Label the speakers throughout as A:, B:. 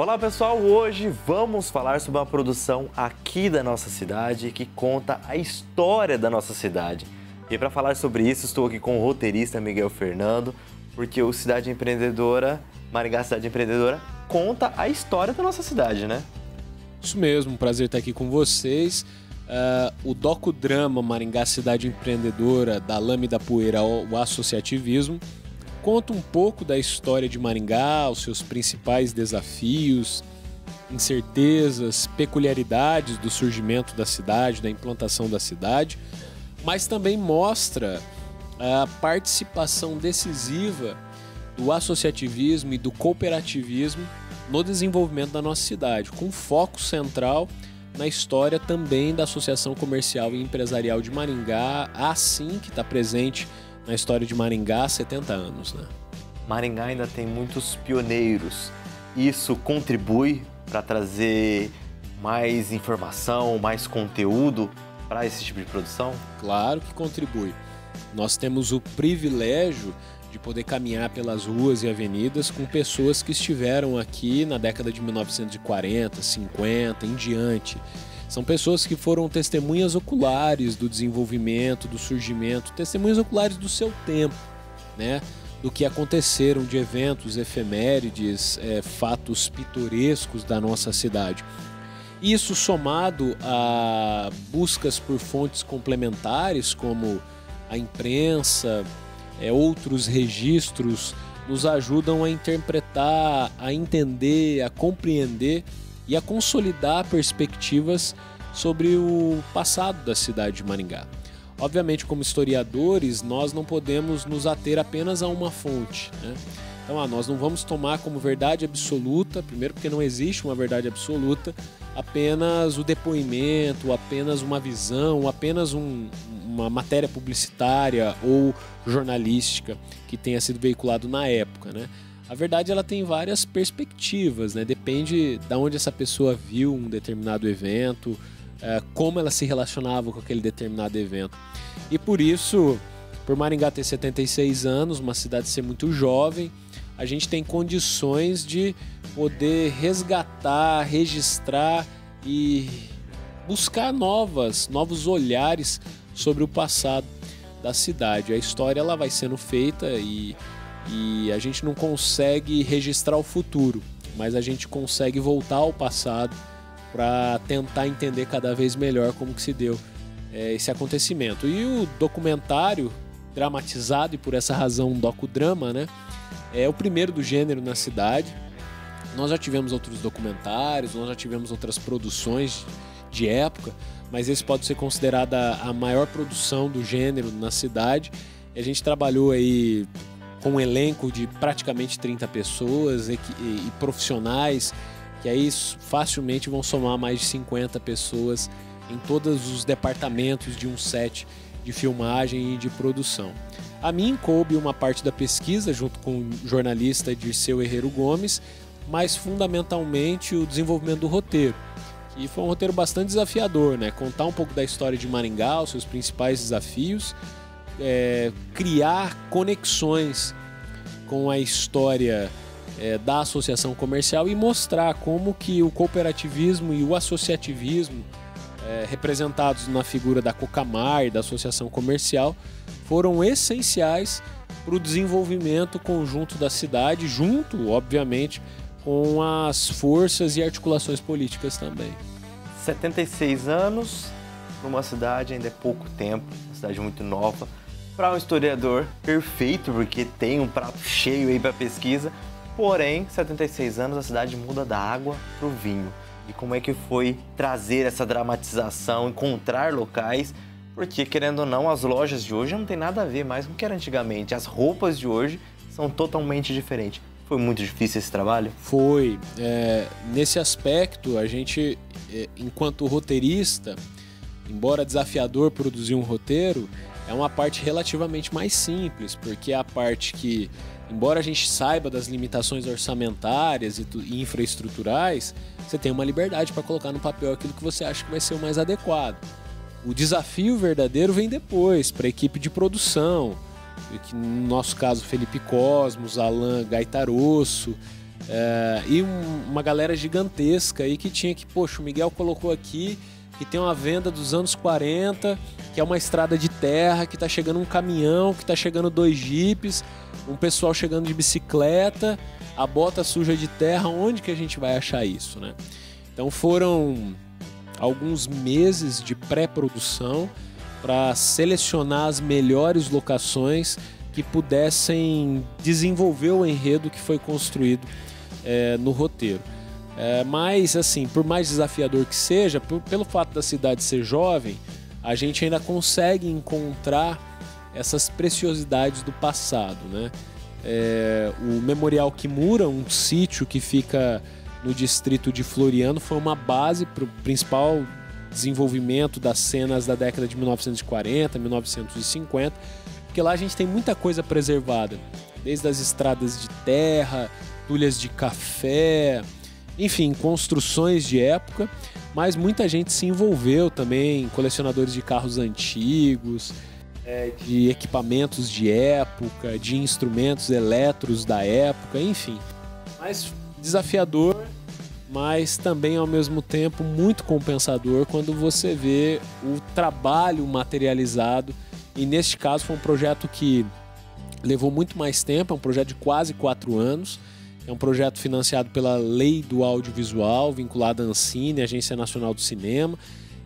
A: Olá pessoal, hoje vamos falar sobre uma produção aqui da nossa cidade que conta a história da nossa cidade. E para falar sobre isso, estou aqui com o roteirista Miguel Fernando, porque o Cidade Empreendedora, Maringá Cidade Empreendedora, conta a história da nossa cidade, né?
B: Isso mesmo, um prazer estar aqui com vocês. O docudrama Maringá Cidade Empreendedora, da Lama e da Poeira ao Associativismo, conta um pouco da história de Maringá, os seus principais desafios, incertezas, peculiaridades do surgimento da cidade, da implantação da cidade, mas também mostra a participação decisiva do associativismo e do cooperativismo no desenvolvimento da nossa cidade, com foco central na história também da Associação Comercial e Empresarial de Maringá, assim que está presente na história de Maringá há 70 anos, né?
A: Maringá ainda tem muitos pioneiros. Isso contribui para trazer mais informação, mais conteúdo para esse tipo de produção?
B: Claro que contribui. Nós temos o privilégio de poder caminhar pelas ruas e avenidas com pessoas que estiveram aqui na década de 1940, 50 em diante. São pessoas que foram testemunhas oculares do desenvolvimento, do surgimento, testemunhas oculares do seu tempo, né? Do que aconteceram de eventos, efemérides, fatos pitorescos da nossa cidade. Isso somado a buscas por fontes complementares, como a imprensa, outros registros, nos ajudam a interpretar, a entender, a compreender e a consolidar perspectivas sobre o passado da cidade de Maringá. Obviamente, como historiadores, nós não podemos nos ater apenas a uma fonte, né? Então, nós não vamos tomar como verdade absoluta, primeiro porque não existe uma verdade absoluta, apenas o depoimento, apenas uma visão, apenas uma matéria publicitária ou jornalística que tenha sido veiculado na época, né? A verdade, ela tem várias perspectivas, né? Depende de onde essa pessoa viu um determinado evento, como ela se relacionava com aquele determinado evento. E por isso, por Maringá ter 76 anos, uma cidade ser muito jovem, a gente tem condições de poder resgatar, registrar e buscar novos olhares sobre o passado da cidade. A história, ela vai sendo feita e a gente não consegue registrar o futuro, mas a gente consegue voltar ao passado para tentar entender cada vez melhor como que se deu esse acontecimento. E o documentário dramatizado, e por essa razão um docudrama, né, é o primeiro do gênero na cidade. Nós já tivemos outros documentários, nós já tivemos outras produções de época, mas esse pode ser considerado a maior produção do gênero na cidade. E a gente trabalhou aí com um elenco de praticamente 30 pessoas e profissionais, que aí facilmente vão somar mais de 50 pessoas em todos os departamentos de um set de filmagem e de produção. A mim coube uma parte da pesquisa junto com o jornalista Dirceu Herrero Gomes, mas fundamentalmente o desenvolvimento do roteiro, que foi um roteiro bastante desafiador, né? Contar um pouco da história de Maringá, os seus principais desafios, criar conexões com a história da associação comercial e mostrar como que o cooperativismo e o associativismo, representados na figura da Cocamar e da associação comercial, foram essenciais para o desenvolvimento conjunto da cidade, junto, obviamente, com as forças e articulações políticas também.
A: 76 anos numa cidade ainda é pouco tempo, uma cidade muito nova. Para um historiador, perfeito, porque tem um prato cheio aí para pesquisa. Porém, 76 anos, a cidade muda da água para o vinho. E como é que foi trazer essa dramatização, encontrar locais? Porque, querendo ou não, as lojas de hoje não tem nada a ver mais com o que era antigamente. As roupas de hoje são totalmente diferentes. Foi muito difícil esse trabalho?
B: Foi. Nesse aspecto, a gente, enquanto roteirista, embora desafiador produzir um roteiro, é uma parte relativamente mais simples, porque é a parte que, embora a gente saiba das limitações orçamentárias e infraestruturais, você tem uma liberdade para colocar no papel aquilo que você acha que vai ser o mais adequado. O desafio verdadeiro vem depois, para a equipe de produção, que no nosso caso Felipe Cosmos, Alan Gaitarosso, E uma galera gigantesca aí que tinha que, poxa, o Miguel colocou aqui que tem uma venda dos anos 40, que é uma estrada de terra, que tá chegando um caminhão, que tá chegando 2 jipes, um pessoal chegando de bicicleta, a bota suja de terra, onde que a gente vai achar isso, né? Então foram alguns meses de pré-produção para selecionar as melhores locações que pudessem desenvolver o enredo que foi construído no roteiro. Mas, assim, por mais desafiador que seja, pelo fato da cidade ser jovem, a gente ainda consegue encontrar essas preciosidades do passado, né? O Memorial Kimura, um sítio que fica no distrito de Floriano, foi uma base para o principal desenvolvimento das cenas da década de 1940, 1950, porque lá a gente tem muita coisa preservada, desde as estradas de terra, tulhas de café, enfim, construções de época, mas muita gente se envolveu também, colecionadores de carros antigos, de equipamentos de época, de instrumentos elétricos da época, enfim. Mas desafiador, mas também ao mesmo tempo muito compensador quando você vê o trabalho materializado. E neste caso foi um projeto que levou muito mais tempo, é um projeto de quase 4 anos. É um projeto financiado pela Lei do Audiovisual, vinculado à Ancine, Agência Nacional do Cinema.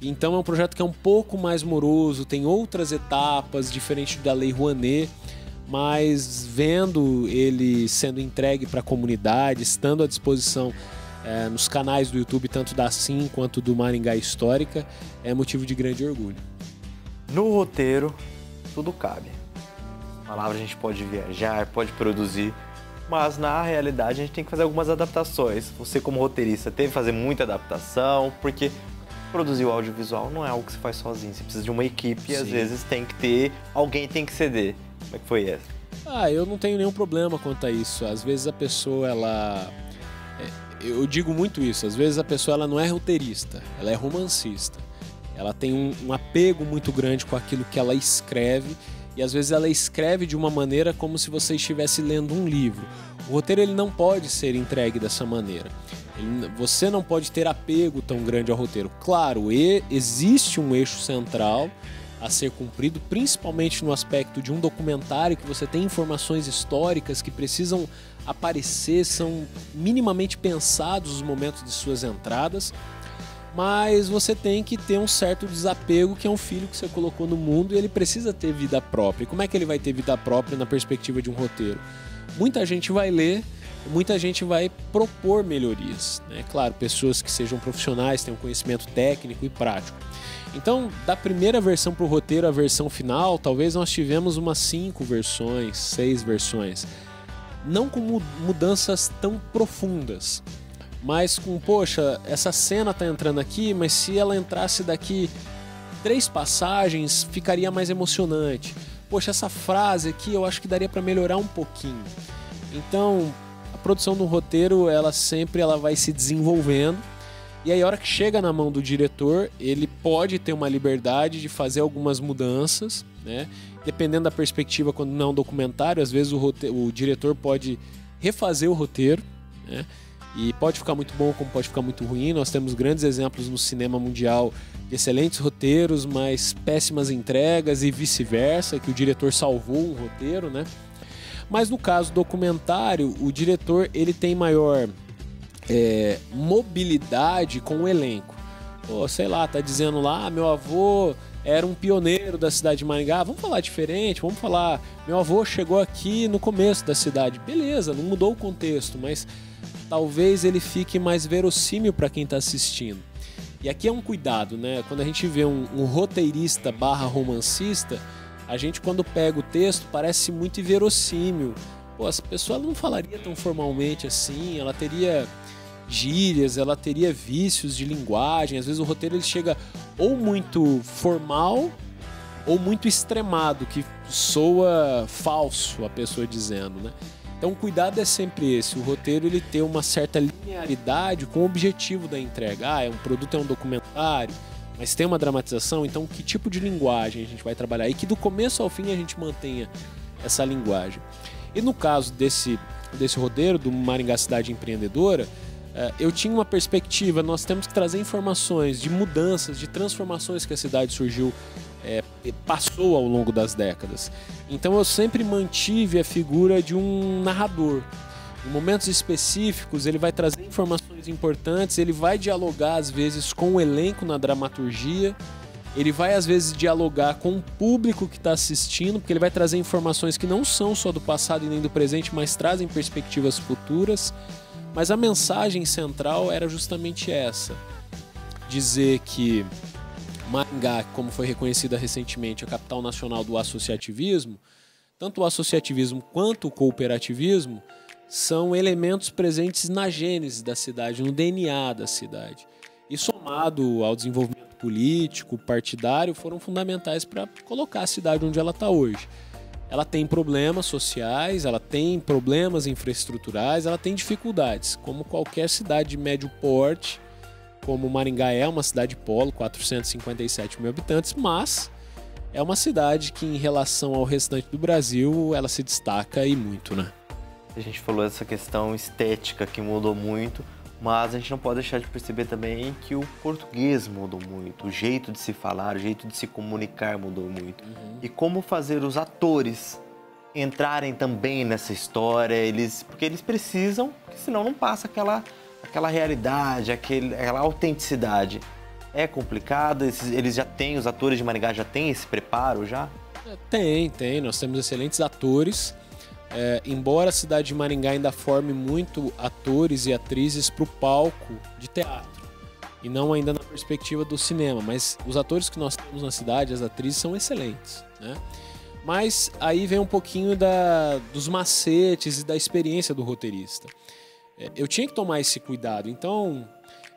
B: Então é um projeto que é um pouco mais moroso, tem outras etapas, diferente da Lei Rouanet, mas vendo ele sendo entregue para a comunidade, estando à disposição nos canais do YouTube, tanto da Sim quanto do Maringá Histórica, é motivo de grande orgulho.
A: No roteiro, tudo cabe. A palavra a gente pode viajar, pode produzir, mas na realidade a gente tem que fazer algumas adaptações. Você como roteirista teve que fazer muita adaptação, porque produzir o audiovisual não é algo que você faz sozinho, você precisa de uma equipe e às vezes alguém tem que ceder. Como é que foi essa?
B: Eu não tenho nenhum problema quanto a isso. Às vezes a pessoa, eu digo muito isso, às vezes a pessoa ela não é roteirista, ela é romancista. Ela tem um apego muito grande com aquilo que ela escreve. E às vezes ela escreve de uma maneira como se você estivesse lendo um livro. O roteiro ele não pode ser entregue dessa maneira. Você não pode ter apego tão grande ao roteiro. Claro, existe um eixo central a ser cumprido, principalmente no aspecto de um documentário que você tem informações históricas que precisam aparecer, são minimamente pensados os momentos de suas entradas. Mas você tem que ter um certo desapego, que é um filho que você colocou no mundo e ele precisa ter vida própria. E como é que ele vai ter vida própria na perspectiva de um roteiro? Muita gente vai ler, muita gente vai propor melhorias, né? Claro, pessoas que sejam profissionais, tenham conhecimento técnico e prático. Então, da primeira versão para o roteiro à versão final, talvez nós tivemos umas 5 versões, 6 versões. Não com mudanças tão profundas, mas com, poxa, essa cena tá entrando aqui, mas se ela entrasse daqui 3 passagens, ficaria mais emocionante. Poxa, essa frase aqui eu acho que daria para melhorar um pouquinho. Então, a produção do roteiro, ela vai se desenvolvendo, e aí a hora que chega na mão do diretor, ele pode ter uma liberdade de fazer algumas mudanças, né? Dependendo da perspectiva, quando não é um documentário, às vezes o diretor pode refazer o roteiro, né? E pode ficar muito bom, como pode ficar muito ruim. Nós temos grandes exemplos no cinema mundial de excelentes roteiros, mas péssimas entregas e vice-versa, que o diretor salvou um roteiro, né? Mas no caso documentário, o diretor ele tem maior mobilidade com o elenco. Pô, sei lá, tá dizendo lá, meu avô era um pioneiro da cidade de Maringá, vamos falar diferente, vamos falar, meu avô chegou aqui no começo da cidade. Beleza, não mudou o contexto, mas talvez ele fique mais verossímil para quem está assistindo. E aqui é um cuidado, né? Quando a gente vê um roteirista / romancista, a gente quando pega o texto parece muito inverossímil. Pô, essa pessoa não falaria tão formalmente assim, ela teria gírias, ela teria vícios de linguagem. Às vezes o roteiro ele chega ou muito formal ou muito extremado, que soa falso a pessoa dizendo, né? Então o cuidado é sempre esse, o roteiro ele ter uma certa linearidade com o objetivo da entrega. Um produto é um documentário, mas tem uma dramatização, então que tipo de linguagem a gente vai trabalhar e que do começo ao fim a gente mantenha essa linguagem. E no caso desse desse roteiro, do Maringá Cidade Empreendedora, eu tinha uma perspectiva, nós temos que trazer informações de mudanças, de transformações que a cidade passou ao longo das décadas. Então eu sempre mantive a figura de um narrador. Em momentos específicos, ele vai trazer informações importantes, ele vai dialogar às vezes com o elenco na dramaturgia, ele vai às vezes dialogar com o público que está assistindo, porque ele vai trazer informações que não são só do passado e nem do presente, mas trazem perspectivas futuras. Mas a mensagem central era justamente essa: dizer que Maringá, como foi reconhecida recentemente, a capital nacional do associativismo, tanto o associativismo quanto o cooperativismo são elementos presentes na gênese da cidade, no DNA da cidade. E somado ao desenvolvimento político, partidário, foram fundamentais para colocar a cidade onde ela está hoje. Ela tem problemas sociais, ela tem problemas infraestruturais, ela tem dificuldades, como qualquer cidade de médio porte, como Maringá é uma cidade polo, 457 mil habitantes, mas é uma cidade que, em relação ao restante do Brasil, ela se destaca e muito, né?
A: A gente falou dessa questão estética que mudou muito, mas a gente não pode deixar de perceber também que o português mudou muito, o jeito de se falar, o jeito de se comunicar mudou muito. E como fazer os atores entrarem também nessa história, porque eles precisam, porque senão não passa aquela realidade, aquela autenticidade. É complicado, eles já têm, os atores de Maringá já têm esse preparo já?
B: Tem, nós temos excelentes atores. Embora a cidade de Maringá ainda forme muito atores e atrizes para o palco de teatro e não ainda na perspectiva do cinema, mas os atores que nós temos na cidade, as atrizes, são excelentes, né? Mas aí vem um pouquinho dos macetes e da experiência do roteirista. Eu tinha que tomar esse cuidado, então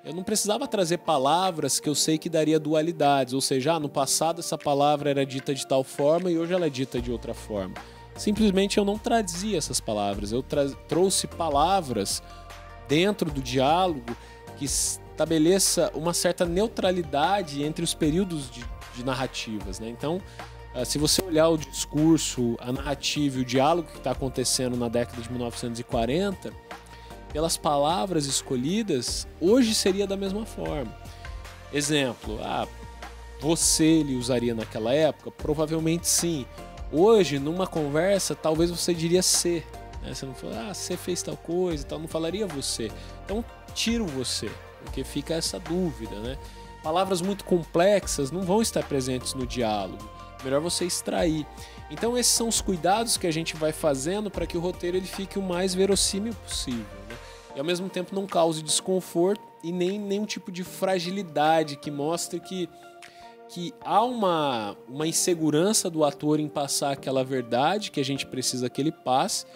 B: eu não precisava trazer palavras que eu sei que daria dualidades, ou seja, no passado essa palavra era dita de tal forma e hoje ela é dita de outra forma. Simplesmente eu não trazia essas palavras, eu trouxe palavras dentro do diálogo que estabeleça uma certa neutralidade entre os períodos de narrativas, né? Então, se você olhar o discurso, a narrativa e o diálogo que está acontecendo na década de 1940, pelas palavras escolhidas, hoje seria da mesma forma. Exemplo, você ele usaria naquela época? Provavelmente sim. Hoje, numa conversa, talvez você diria ser, né? Você não fala, você fez tal coisa e tal, não falaria você. Então, tiro você, porque fica essa dúvida, né? Palavras muito complexas não vão estar presentes no diálogo. Melhor você extrair. Então, esses são os cuidados que a gente vai fazendo para que o roteiro ele fique o mais verossímil possível, né? E, ao mesmo tempo, não cause desconforto e nem nenhum tipo de fragilidade que mostre que há uma insegurança do ator em passar aquela verdade que a gente precisa que ele passe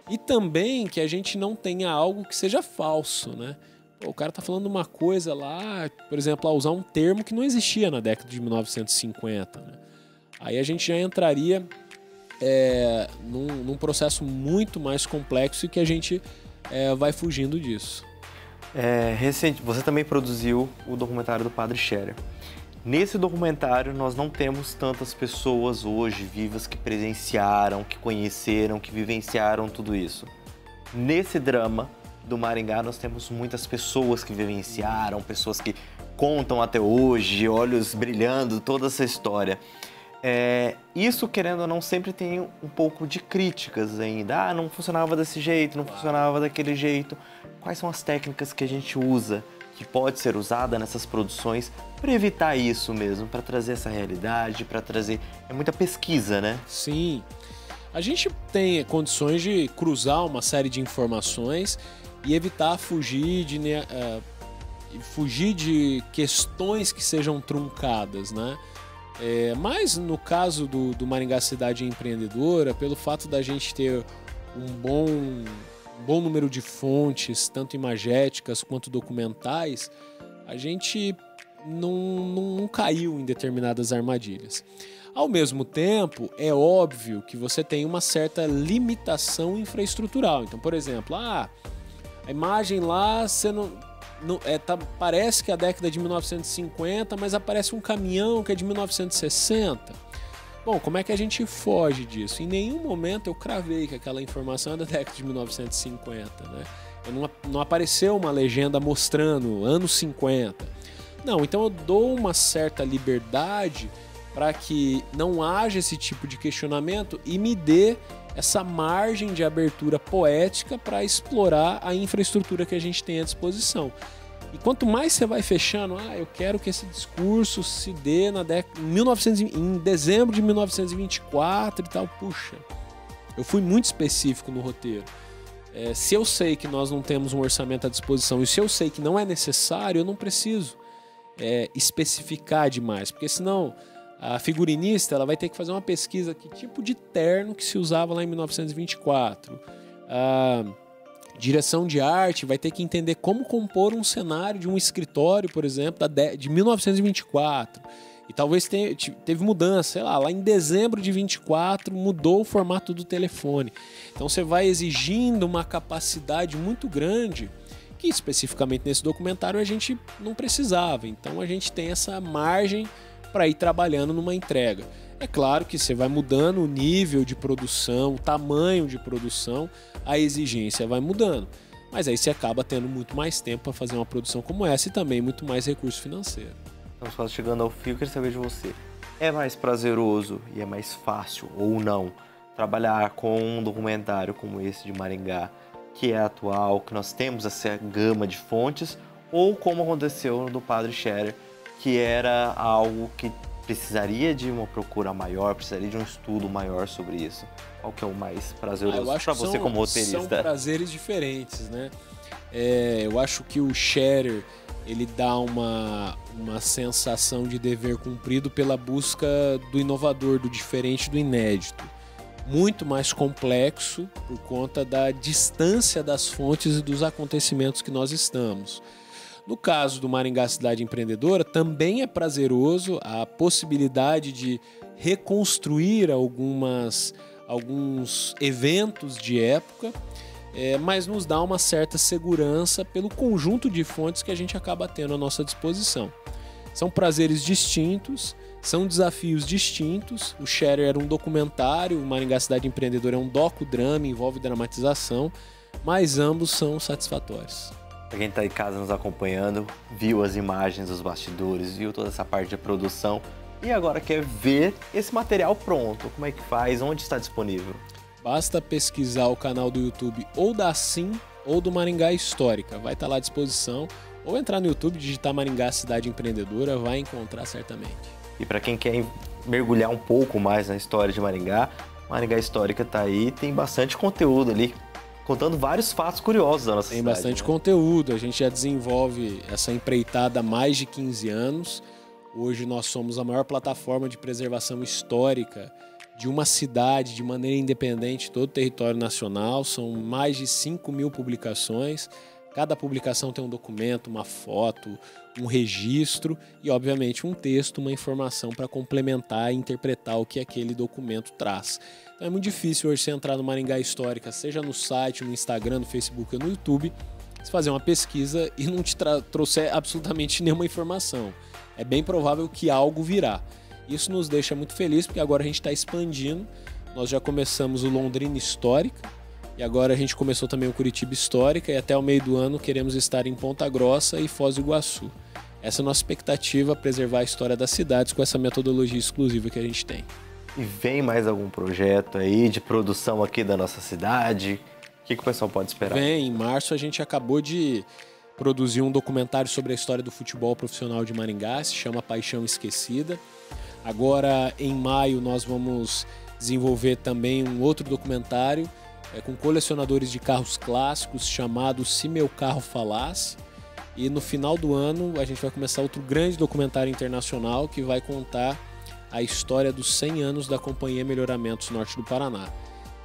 B: e também que a gente não tenha algo que seja falso, né? O cara tá falando uma coisa lá, por exemplo, usar um termo que não existia na década de 1950, né? Aí a gente já entraria num processo muito mais complexo e que a gente vai fugindo disso.
A: Você também produziu o documentário do Padre Scherer. Nesse documentário, nós não temos tantas pessoas hoje vivas que presenciaram, que conheceram, que vivenciaram tudo isso. Nesse drama do Maringá, nós temos muitas pessoas que vivenciaram, pessoas que contam até hoje, olhos brilhando, toda essa história. Isso, querendo ou não, sempre tem um pouco de críticas ainda. Não funcionava desse jeito, não funcionava daquele jeito. Quais são as técnicas que a gente usa, que pode ser usada nessas produções para evitar isso mesmo, para trazer essa realidade, para trazer... É muita pesquisa, né?
B: Sim. A gente tem condições de cruzar uma série de informações e evitar fugir de questões que sejam truncadas, né? Mas no caso do Maringá Cidade Empreendedora, pelo fato da gente ter um bom número de fontes, tanto imagéticas quanto documentais, a gente não caiu em determinadas armadilhas. Ao mesmo tempo, é óbvio que você tem uma certa limitação infraestrutural. Então, por exemplo, a imagem lá, você parece que é a década de 1950, mas aparece um caminhão que é de 1960. Bom, como é que a gente foge disso? Em nenhum momento eu cravei que aquela informação é da década de 1950, né? Não apareceu uma legenda mostrando anos 50. Não, então eu dou uma certa liberdade para que não haja esse tipo de questionamento e me dê essa margem de abertura poética para explorar a infraestrutura que a gente tem à disposição. E quanto mais você vai fechando, eu quero que esse discurso se dê em dezembro de 1924 e tal, puxa, eu fui muito específico no roteiro. Se eu sei que nós não temos um orçamento à disposição e se eu sei que não é necessário, eu não preciso especificar demais, porque senão a figurinista ela vai ter que fazer uma pesquisa que tipo de terno que se usava lá em 1924. A direção de arte vai ter que entender como compor um cenário de um escritório, por exemplo, de 1924. E talvez teve mudança, sei lá em dezembro de 24 mudou o formato do telefone. Então você vai exigindo uma capacidade muito grande que especificamente nesse documentário a gente não precisava. Então a gente tem essa margem para ir trabalhando numa entrega. É claro que você vai mudando o nível de produção, o tamanho de produção, a exigência vai mudando. Mas aí você acaba tendo muito mais tempo para fazer uma produção como essa e também muito mais recurso financeiro.
A: Estamos quase chegando ao fim, eu queria saber de você. É mais prazeroso e é mais fácil, ou não, trabalhar com um documentário como esse de Maringá, que é atual, que nós temos essa gama de fontes, ou como aconteceu no do Padre Scherer, que era algo que precisaria de uma procura maior, precisaria de um estudo maior sobre isso? Qual que é o mais prazeroso para você como roteirista?
B: São prazeres diferentes, né? Eu acho que o Scherer ele dá uma sensação de dever cumprido pela busca do inovador, do diferente, do inédito. Muito mais complexo por conta da distância das fontes e dos acontecimentos que nós estamos. No caso do Maringá Cidade Empreendedora, também é prazeroso a possibilidade de reconstruir alguns eventos de época, mas nos dá uma certa segurança pelo conjunto de fontes que a gente acaba tendo à nossa disposição. São prazeres distintos, são desafios distintos. O Scherer era um documentário, o Maringá Cidade Empreendedora é um docudrama, envolve dramatização, mas ambos são satisfatórios.
A: Para quem está em casa nos acompanhando, viu as imagens dos bastidores, viu toda essa parte de produção e agora quer ver esse material pronto. Como é que faz? Onde está disponível?
B: Basta pesquisar o canal do YouTube ou da Sim ou do Maringá Histórica. Vai estar lá à disposição. Ou entrar no YouTube, digitar Maringá Cidade Empreendedora, vai encontrar certamente. E
A: para quem quer mergulhar um pouco mais na história de Maringá, Maringá Histórica está aí, tem bastante conteúdo ali, contando vários fatos curiosos da nossa cidade.
B: Tem bastante conteúdo, a gente já desenvolve essa empreitada há mais de 15 anos. Hoje nós somos a maior plataforma de preservação histórica de uma cidade de maneira independente em todo o território nacional. São mais de 5.000 publicações. Cada publicação tem um documento, uma foto, um registro e, obviamente, um texto, uma informação para complementar e interpretar o que aquele documento traz. Então é muito difícil hoje você entrar no Maringá Histórica, seja no site, no Instagram, no Facebook ou no YouTube, você fazer uma pesquisa e não te trouxer absolutamente nenhuma informação. É bem provável que algo virá. Isso nos deixa muito felizes porque agora a gente está expandindo. Nós já começamos o Londrina Histórica, e agora a gente começou também o Curitiba Histórica e até o meio do ano queremos estar em Ponta Grossa e Foz do Iguaçu. Essa é a nossa expectativa, preservar a história das cidades com essa metodologia exclusiva que a gente tem.
A: E vem mais algum projeto aí de produção aqui da nossa cidade? O que o pessoal pode esperar?
B: Vem, em março a gente acabou de produzir um documentário sobre a história do futebol profissional de Maringá, se chama Paixão Esquecida. Agora, em maio, nós vamos desenvolver também um outro documentário com colecionadores de carros clássicos chamado Se Meu Carro Falasse. E no final do ano a gente vai começar outro grande documentário internacional que vai contar a história dos 100 anos da Companhia Melhoramentos Norte do Paraná.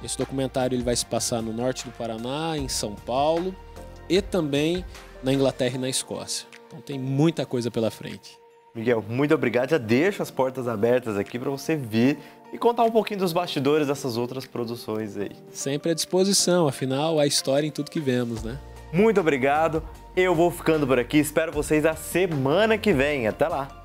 B: Esse documentário ele vai se passar no norte do Paraná, em São Paulo e também na Inglaterra e na Escócia. Então tem muita coisa pela frente.
A: Miguel, muito obrigado. Já deixo as portas abertas aqui para você vir e contar um pouquinho dos bastidores dessas outras produções aí.
B: Sempre à disposição, afinal, a história em tudo que vemos, né?
A: Muito obrigado. Eu vou ficando por aqui. Espero vocês a semana que vem. Até lá!